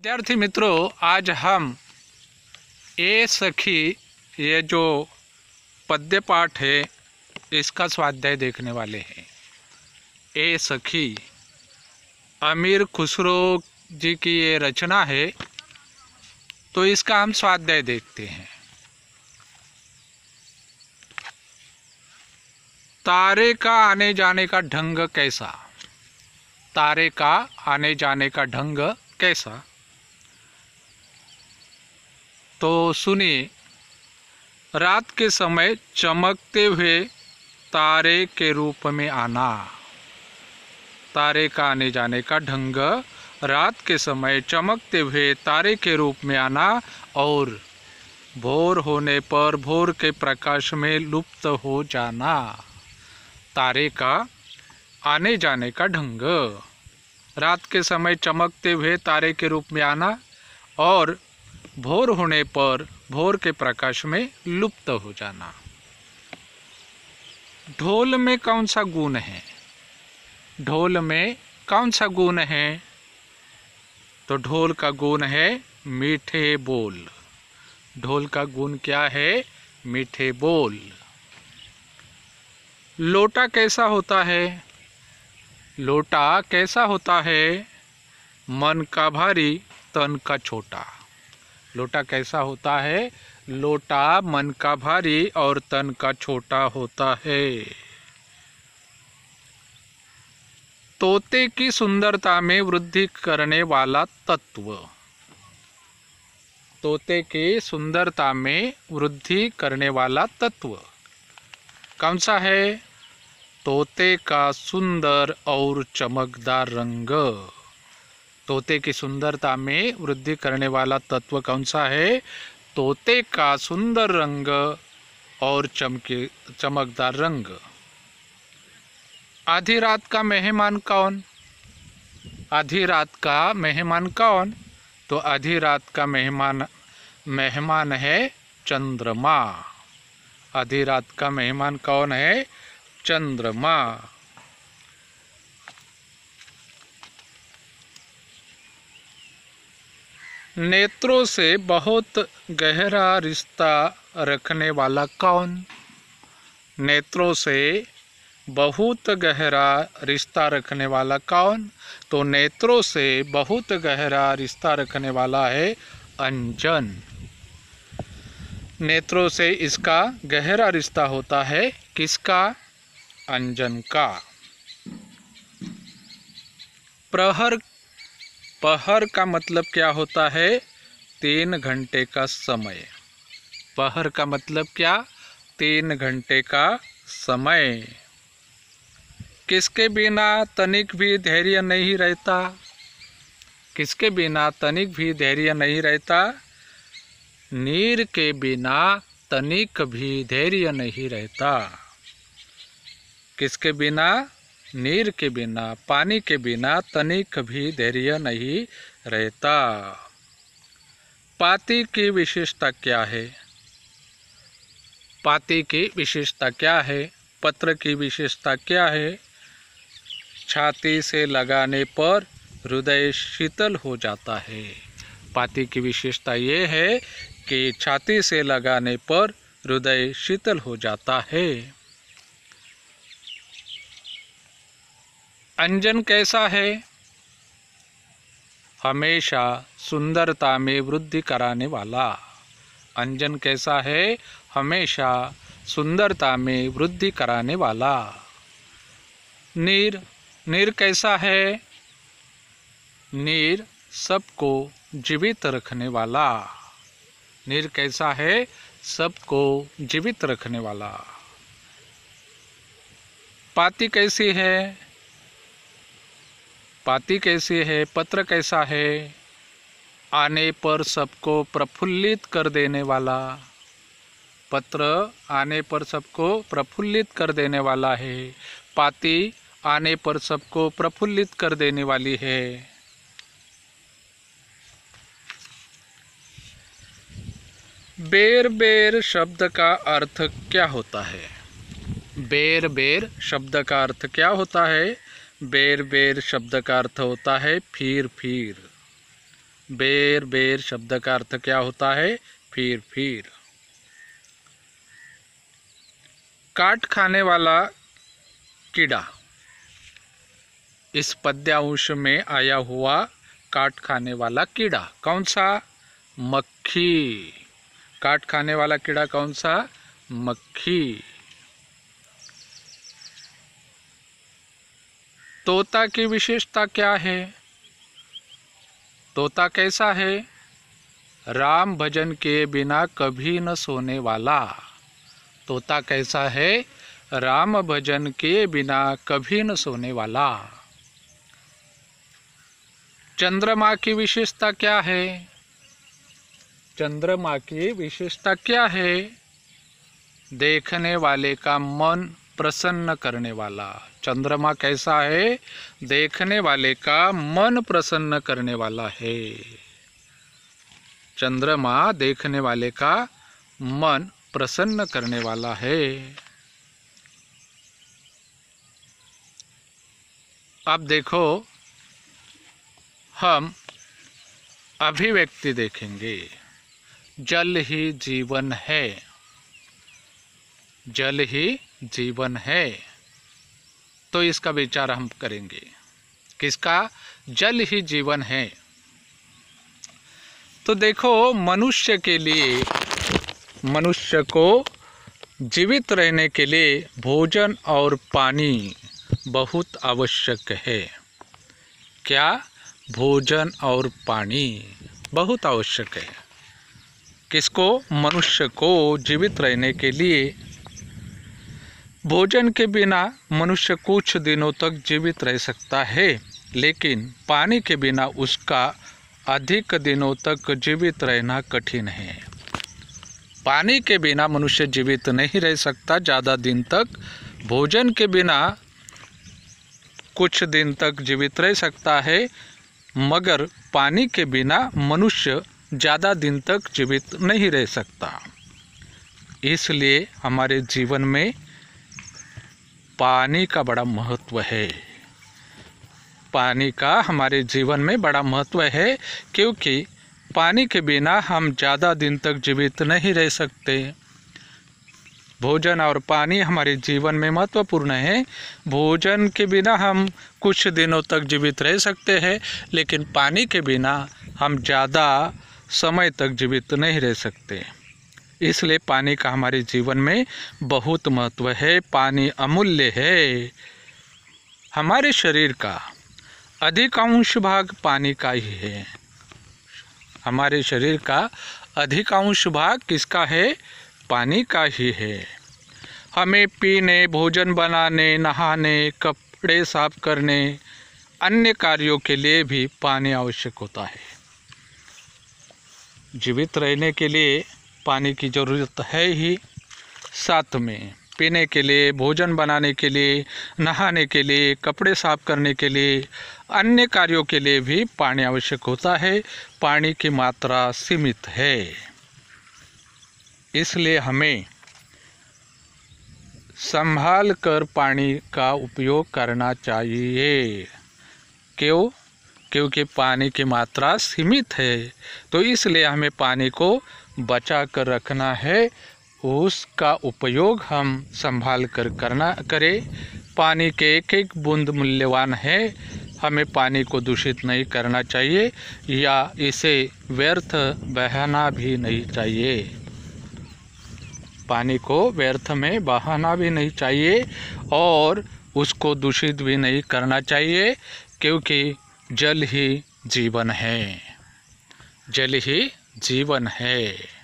विद्यार्थी मित्रों, आज हम ए सखी ये जो पद्य पाठ है इसका स्वाध्याय देखने वाले हैं। ए सखी अमीर खुसरो जी की ये रचना है, तो इसका हम स्वाध्याय देखते हैं। तारे का आने जाने का ढंग कैसा, तारे का आने जाने का ढंग कैसा। तो सुनिए। रात के समय चमकते हुए तारे के रूप में आना। तारे का आने जाने का ढंग रात के समय चमकते हुए तारे के रूप में आना और भोर होने पर भोर के प्रकाश में लुप्त हो जाना। तारे का आने जाने का ढंग, रात के समय चमकते हुए तारे के रूप में आना और भोर होने पर भोर के प्रकाश में लुप्त हो जाना। ढोल में कौन सा गुण है, ढोल में कौन सा गुण है। तो ढोल का गुण है मीठे बोल। ढोल का गुण क्या है, मीठे बोल। लोटा कैसा होता है, लोटा कैसा होता है। मन का भारी तन का छोटा। लोटा कैसा होता है, लोटा मन का भारी और तन का छोटा होता है। तोते की सुंदरता में वृद्धि करने वाला तत्व। तोते की सुंदरता में वृद्धि करने वाला तत्व कौन सा है। तोते का सुंदर और चमकदार रंग। तोते की सुंदरता में वृद्धि करने वाला तत्व कौन सा है। तोते का सुंदर रंग और चमकदार रंग। आधी रात का मेहमान कौन, आधी रात का मेहमान कौन। तो आधी रात का मेहमान है चंद्रमा। आधी रात का मेहमान कौन है, चंद्रमा। नेत्रों से बहुत गहरा रिश्ता रखने वाला कौन। नेत्रों से बहुत गहरा रिश्ता रखने वाला कौन। तो नेत्रों से बहुत गहरा रिश्ता रखने वाला है अंजन। नेत्रों से इसका गहरा रिश्ता होता है किसका, अंजन का। प्रहर, पहर का मतलब क्या होता है, 3 घंटे का समय। पहर का मतलब क्या, 3 घंटे का समय। किसके बिना तनिक भी धैर्य नहीं रहता, किसके बिना तनिक भी धैर्य नहीं रहता। नीर के बिना तनिक भी धैर्य नहीं रहता। किसके बिना, नीर के बिना, पानी के बिना तनिक भी धैर्य नहीं रहता। पाती की विशेषता क्या है, पाती की विशेषता क्या है। पत्र की विशेषता क्या है। छाती से लगाने पर हृदय शीतल हो जाता है। पाती की विशेषता ये है कि छाती से लगाने पर हृदय शीतल हो जाता है। अंजन कैसा है, हमेशा सुंदरता में वृद्धि कराने वाला। अंजन कैसा है, हमेशा सुंदरता में वृद्धि कराने वाला। नीर, नीर कैसा है, नीर सबको जीवित रखने वाला। नीर कैसा है, सबको जीवित रखने वाला। पाती कैसी है, पाती कैसी है, पत्र कैसा है। आने पर सबको प्रफुल्लित कर देने वाला। पत्र आने पर सबको प्रफुल्लित कर देने वाला है। पाती आने पर सबको प्रफुल्लित कर देने वाली है। बेर बेर शब्द का अर्थ क्या होता है। बेर बेर शब्द का अर्थ क्या होता है। बेर बेर शब्द का अर्थ होता है फिर फिर। बेर बेर शब्द का अर्थ क्या होता है? फिर। काट खाने वाला कीड़ा, इस पद्यांश में आया हुआ काट खाने वाला कीड़ा कौन सा? मक्खी। काट खाने वाला कीड़ा कौन सा? मक्खी। तोता की विशेषता क्या है? तोता कैसा है? राम भजन के बिना कभी न सोने वाला। तोता कैसा है? राम भजन के बिना कभी न सोने वाला। चंद्रमा की विशेषता क्या है? चंद्रमा की विशेषता क्या है? देखने वाले का मन प्रसन्न करने वाला। चंद्रमा कैसा है? देखने वाले का मन प्रसन्न करने वाला है। चंद्रमा देखने वाले का मन प्रसन्न करने वाला है। अब देखो, हम अभिव्यक्ति देखेंगे। जल ही जीवन है। जल ही जीवन है, तो इसका विचार हम करेंगे। किसका? जल ही जीवन है। तो देखो, मनुष्य के लिए, मनुष्य को जीवित रहने के लिए भोजन और पानी बहुत आवश्यक है। क्या? भोजन और पानी बहुत आवश्यक है। किसको? मनुष्य को जीवित रहने के लिए। भोजन के बिना मनुष्य कुछ दिनों तक जीवित रह सकता है, लेकिन पानी के बिना उसका अधिक दिनों तक जीवित रहना कठिन है। पानी के बिना मनुष्य जीवित नहीं रह सकता ज़्यादा दिन तक। भोजन के बिना कुछ दिन तक जीवित रह सकता है, मगर पानी के बिना मनुष्य ज़्यादा दिन तक जीवित नहीं रह सकता। इसलिए हमारे जीवन में पानी का बड़ा महत्व है। पानी का हमारे जीवन में बड़ा महत्व है, क्योंकि पानी के बिना हम ज़्यादा दिन तक जीवित नहीं रह सकते। भोजन और पानी हमारे जीवन में महत्वपूर्ण है। भोजन के बिना हम कुछ दिनों तक जीवित रह सकते हैं, लेकिन पानी के बिना हम ज़्यादा समय तक जीवित नहीं रह सकते। इसलिए पानी का हमारे जीवन में बहुत महत्व है। पानी अमूल्य है। हमारे शरीर का अधिकांश भाग पानी का ही है। हमारे शरीर का अधिकांश भाग किसका है? पानी का ही है। हमें पीने, भोजन बनाने, नहाने, कपड़े साफ करने, अन्य कार्यों के लिए भी पानी आवश्यक होता है। जीवित रहने के लिए पानी की ज़रूरत है ही। साथ में पीने के लिए, भोजन बनाने के लिए, नहाने के लिए, कपड़े साफ करने के लिए, अन्य कार्यों के लिए भी पानी आवश्यक होता है। पानी की मात्रा सीमित है, इसलिए हमें संभाल कर पानी का उपयोग करना चाहिए। क्यों? क्योंकि पानी की मात्रा सीमित है, तो इसलिए हमें पानी को बचा कर रखना है। उसका उपयोग हम संभाल कर करें। पानी के एक एक बूंद मूल्यवान है। हमें पानी को दूषित नहीं करना चाहिए या इसे व्यर्थ बहाना भी नहीं चाहिए। पानी को व्यर्थ में बहाना भी नहीं चाहिए और उसको दूषित भी नहीं करना चाहिए, क्योंकि जल ही जीवन है। जल ही जीवन है।